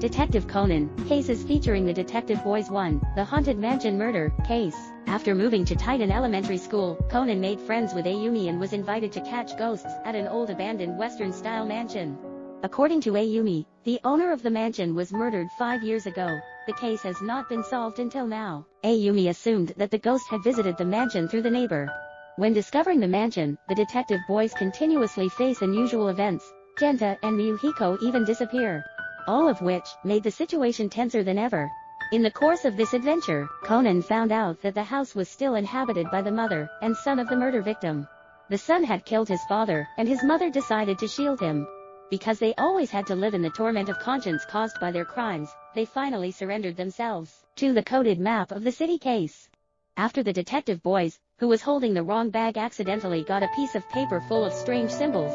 Detective Conan, cases featuring the Detective Boys 1, the Haunted Mansion Murder case. After moving to Titan Elementary School, Conan made friends with Ayumi and was invited to catch ghosts at an old abandoned Western-style mansion. According to Ayumi, the owner of the mansion was murdered 5 years ago. The case has not been solved until now. Ayumi assumed that the ghost had visited the mansion through the neighbor. When discovering the mansion, the Detective Boys continuously face unusual events. Genta and Miyuhiko even disappear, all of which made the situation tenser than ever. In the course of this adventure, Conan found out that the house was still inhabited by the mother and son of the murder victim. The son had killed his father, and his mother decided to shield him. Because they always had to live in the torment of conscience caused by their crimes, they finally surrendered themselves to the coded map of the city case. After the Detective Boys, who was holding the wrong bag, accidentally got a piece of paper full of strange symbols,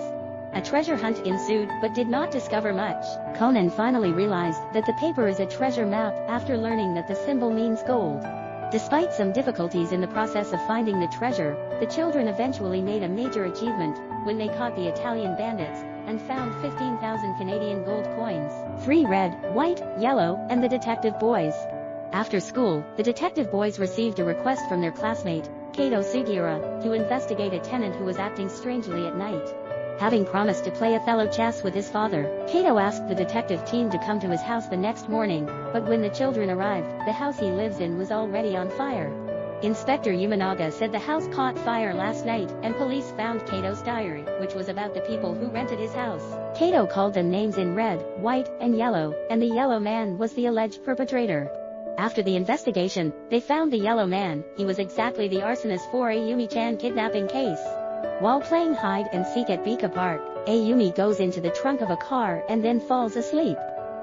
a treasure hunt ensued but did not discover much. Conan finally realized that the paper is a treasure map after learning that the symbol means gold. Despite some difficulties in the process of finding the treasure, the children eventually made a major achievement when they caught the Italian bandits and found 15,000 Canadian gold coins. 3 red, white, yellow, and the Detective Boys. After school, the Detective Boys received a request from their classmate, Kato Sugiura, to investigate a tenant who was acting strangely at night. Having promised to play Othello chess with his father, Kato asked the detective team to come to his house the next morning, but when the children arrived, the house he lives in was already on fire. Inspector Yamanaga said the house caught fire last night, and police found Kato's diary, which was about the people who rented his house. Kato called them names in red, white, and yellow, and the yellow man was the alleged perpetrator. After the investigation, they found the yellow man. He was exactly the arsonist for Ayumi-chan kidnapping case. While playing hide and seek at Bika Park, Ayumi goes into the trunk of a car and then falls asleep.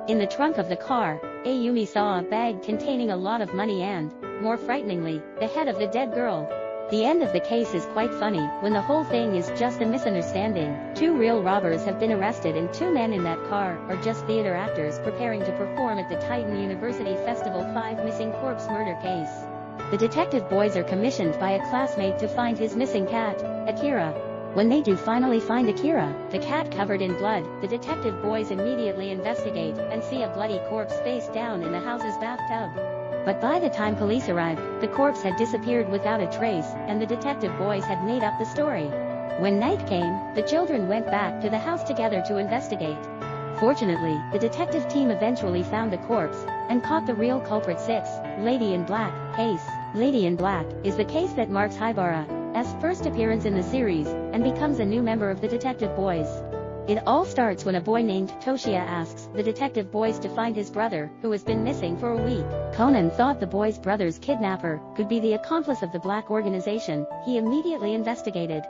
In the trunk of the car, Ayumi saw a bag containing a lot of money and, more frighteningly, the head of the dead girl. The end of the case is quite funny, when the whole thing is just a misunderstanding. 2 real robbers have been arrested and 2 men in that car are just theater actors preparing to perform at the Titan University Festival 5 missing corpse murder case. The Detective Boys are commissioned by a classmate to find his missing cat, Akira. When they do finally find Akira, the cat covered in blood, the Detective Boys immediately investigate and see a bloody corpse face down in the house's bathtub. But by the time police arrived, the corpse had disappeared without a trace, and the Detective Boys had made up the story. When night came, the children went back to the house together to investigate. Fortunately, the detective team eventually found the corpse and caught the real culprit. 6. Lady in Black case. Lady in Black is the case that marks Haibara's first appearance in the series and becomes a new member of the Detective Boys. It all starts when a boy named Toshia asks the Detective Boys to find his brother, who has been missing for a week. Conan thought the boy's brother's kidnapper could be the accomplice of the Black organization. He immediately investigated.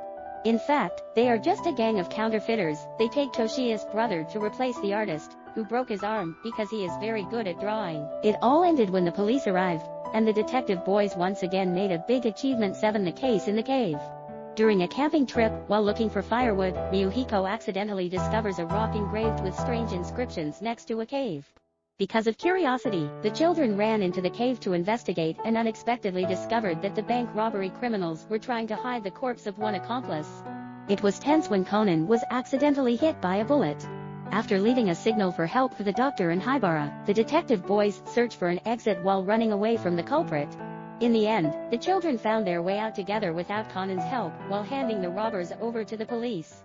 In fact, they are just a gang of counterfeiters. They take Toshia's brother to replace the artist, who broke his arm because he is very good at drawing. It all ended when the police arrived, and the Detective Boys once again made a big achievement. 7. The case in the cave. During a camping trip, while looking for firewood, Miyuhiko accidentally discovers a rock engraved with strange inscriptions next to a cave. Because of curiosity, the children ran into the cave to investigate and unexpectedly discovered that the bank robbery criminals were trying to hide the corpse of one accomplice. It was tense when Conan was accidentally hit by a bullet. After leaving a signal for help for the doctor and Haibara, the Detective Boys search for an exit while running away from the culprit. In the end, the children found their way out together without Conan's help, while handing the robbers over to the police.